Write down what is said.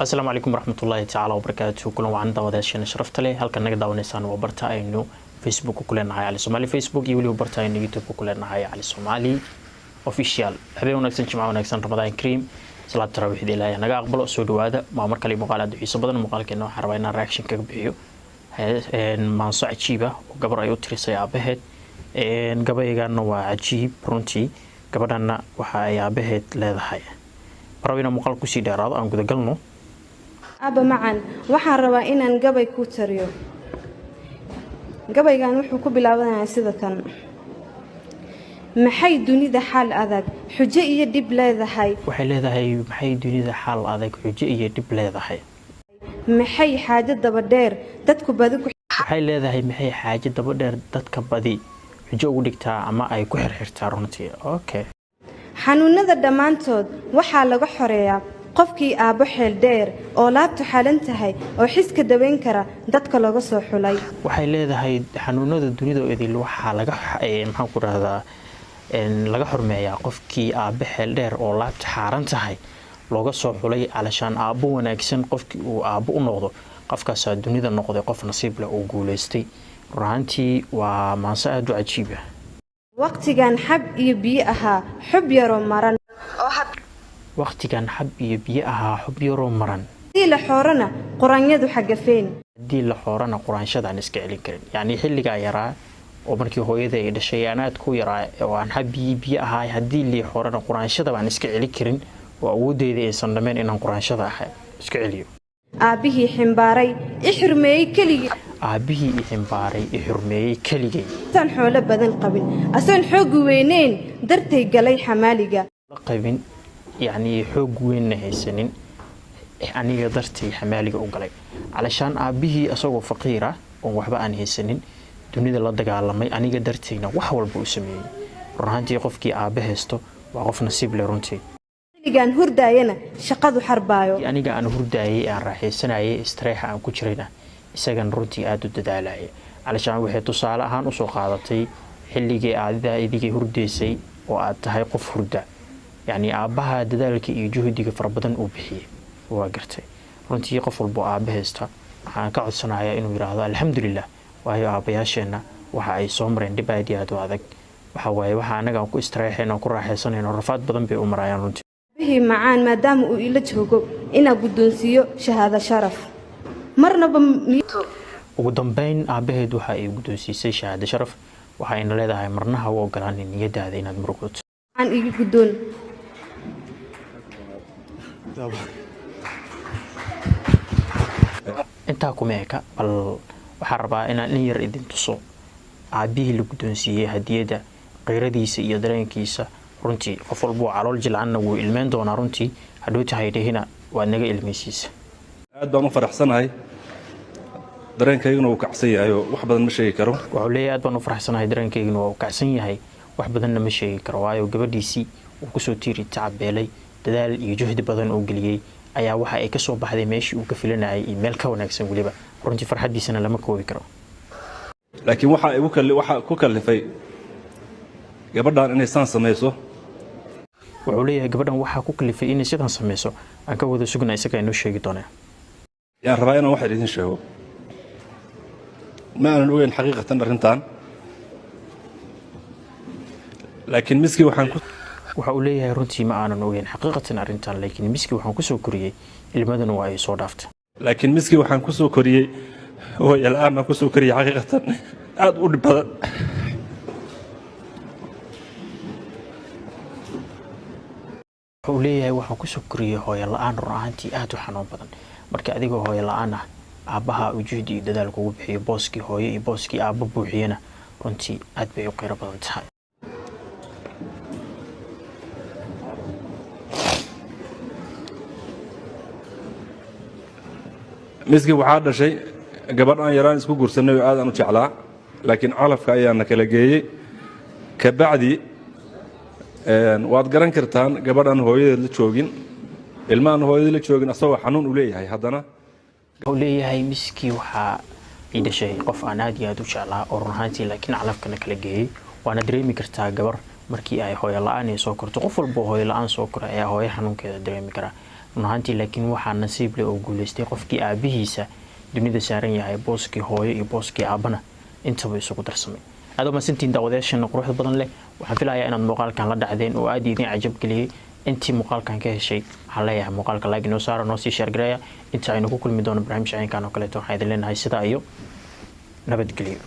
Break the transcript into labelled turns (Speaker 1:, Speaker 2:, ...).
Speaker 1: السلام عليكم ورحمة الله تعالى وبركاته. كلنا وعن داوداشين شرفت لي هل كان نقدر ونسان وبرتا إنه فيسبوك وكلنا هاي على الصومالي فيسبوك يولي وبرتا إنه يوتيوب وكلنا هاي على الصومالي official. هذا ونكسن جماعة ونكسن رمضان كريم صلاة التراويح دي لا نجا أقبل أسود هذا ما عمر كلي مقالة عيسى بدل مقالة كأنه حربينا رياكشن كبيو ما صعد شيبة وقبل أيوة تريسي عبهت قبل يجانا وعجيب برونتي قبل أن وحيا بهت لا ضحية ربنا مقال كوسي داراد أنا قد قلنا
Speaker 2: أبا معا waxaan rabaa inaan gabay ku tariyo gabaygan wuxuu ku bilaabanayaa sida tan maxay dunida xal adag xujo iyo dib leedahay
Speaker 1: waxay leedahay maxay dunida xal adag xujo iyo dib leedahay
Speaker 2: maxay xaajo daba dheer dadku badi ku
Speaker 1: waxay leedahay maxay xaajo daba dheer dadka badi xujo ugu dhigtaa ama ay ku xirxirtaa runtii okay
Speaker 2: xanuunada dhamaantood waxa laga xoreeyaa qofkii aabo xeel dheer oo laabtu xalan tahay oo xiska daweyn kara dadka laga soo xulay
Speaker 1: waxay leedahay xanuunada dunida idil waxa laga maxaan ku raahdaa laga xurmeeyaa qofkii aabo xeel dheer oo laabtu xaaran tahay looga soo xulay alashaan aabo wanaagsan qofkii uu aabo u noqdo qofkaas dunida noqday qof nasiib leh oo guuleystay runtii waa maansa aad u cajiib ah
Speaker 2: waqtigan xab iyo biyo ahaa xub yaro maran
Speaker 1: waqtigan xab iyo biyo ahaa xub yaro maran
Speaker 2: hadii la xoorana quraanyadu xagafeen
Speaker 1: hadii la xoorana quraanshadaan iska celin karin yani xilliga yaraa oo markii hooyada ay dhashay aanaad ku yaraa oo aan xab biyo ahaa hadii la xoorana quraanshada baan iska celin karin oo awoodeeda ay sandameen inaan quraanshada ahay iska celiyo
Speaker 2: aabihii ximbaray ixirmeeyay keligii
Speaker 1: aabihii ximbaray ixirmeeyay keligii
Speaker 2: tan xoolo badan qabin asan xoog weyneen dartay galay xamaaliga
Speaker 1: qabin يعني حوق وين نهيسنين أني قدرتي حمالي أقولي علشان أبيه أسوق فقيرة ووحبا أن هيسنين دوني ذا لدق على مي أني قدرتينا وحول بوسمي رهانتي قفكي أبيه استو وقف نصيب لرونتي
Speaker 2: كان هرداينا شقاد حربايو
Speaker 1: يعني كان هرداي أن راح يسناي استريح عن كشرينا إساقن رونتي آدو ددالاي علشان وحي تصالة هان أسو قادتي حلقي آددا إذيكي هرديسي وآدتهاي قف هردا يعني أباها ددالك يجهدك فربدن وبحيه وقرتي runtii qof walba aabaheysta waxaan ka codsanayaa inuu yiraahdo alxamdulillah waayo aabayaasheena waxa ay soo mareen dib aad iyo aad u adag waxa waaye waxa anaga ku istiraahayno ku raaxaysanayno rafaad badan bay u marayaan runtii
Speaker 2: bixi macaan maadaama uu ila joogo ina guddoonsiyo shahaada sharaf marnaba
Speaker 1: ugu dambeyn aabaheed waxa ay guddoonsiisay shahaada sharaf waxa ay leedahay marnaha u ogolaanin niyadaada inaad murugto
Speaker 2: aan igu guddoon
Speaker 1: inta kuma eka bal waxa rabaa inaan in yar idin tuso aabihii la guddoonsiiyay hadiyada qeyradiisa iyo dareenkiisa runtii qof walba calool jilcanna wuu ilmeen doonaa runtii hadhooti haydhihina waa naga ilmeysiisa
Speaker 3: aad baan u faraxsanahay dareenkayguna wuu kacsan yahay wax badan ma sheegi karo
Speaker 1: wuxuu leeyahay aad baan u faraxsanahay dareenkayguna wuu kacsan yahay wax badanna ma sheegi karo waayo gabadhiisii uu kusoo tiiri tacabeelay dadaal iyo juhdi badan oo geliyay ayaa waxa ay ka soo baxday meeshii uu ka filanayay meel ka wanaagsan waliba runtii farxadiisana lama koobi karo
Speaker 3: laakiin waxa ku kalifay gabadhan inay san sameeyso
Speaker 1: wuxuu leeyahay gabadhan waxa ku kalifay inay sidan sameeyso aan ka wada sugnaa isaga inuu sheegi doonaa
Speaker 3: yaan rabaa inaan wax idin sheego ma aanan ogeyn xaqiiqatan arrintan laakiin miski waxaan
Speaker 1: waxa uu leeyahay runtii ma aanan ogeyn xaqiiqatan arrintan laakiin miski waxaan ku soo koriyay ilmadana waa ay soo dhaaftay
Speaker 3: laakiin miski waxaan ku soo koriyay oo yalaama ku soo koriyay xaqiiqatan aad u dhib badan
Speaker 1: wuxuu leeyahay waxaan ku soo koriyay hooyo la'aan run ahaantii aad u xanuun badan marka adigoo hooyo la'aan ah aabaha uu juhdi iyo dadaal kugu bixiyo booskii hooyo iyo booskii aabba buuxiyana runtii aad bay u qeyro badan tahay
Speaker 3: miski waxaa dhashay gabadh aan yaraan isku guursanay oo aad aan u jeclaa laakiin calafka ayaana kala geeyey kabacdi waad garan kartaan gabadhan hooyadeed la joogin ilmahan hooyadeed la joogin asagoo xanuun u leeyahay haddana
Speaker 1: wuxuu leeyahay miskii waxaa ii dhashay qof aan aad iyo aad u jeclaa oo run ahaantii laakiin calafkana kala geeyey waana dareemi kartaa gabar markii ay hooyo la'aan soo korto qof walba hooyo la'aan soo kora ayaa hooyo xanuunkeeda dareemi kara runaantii laakiin waxaa nasiib leh oo guuleystay qofkii aabihiisa dunida saaran yahay booskii hooyo iyo booskii aabana intaba isugu darsamay aad ma santiin daawadayaashan quruxda badan leh waxaan filayaa inaad muuqaalkan la dhacdeen oo aad idin cajab galiyay intii muuqaalkan ka heshay waxaan leeyahay muuqaalka like noo saaro noo sii share gareeya inta aynu ku kulmi doono barnaamij caynkan oo kale waxaan idin leenahay sida iyo nabadgelyo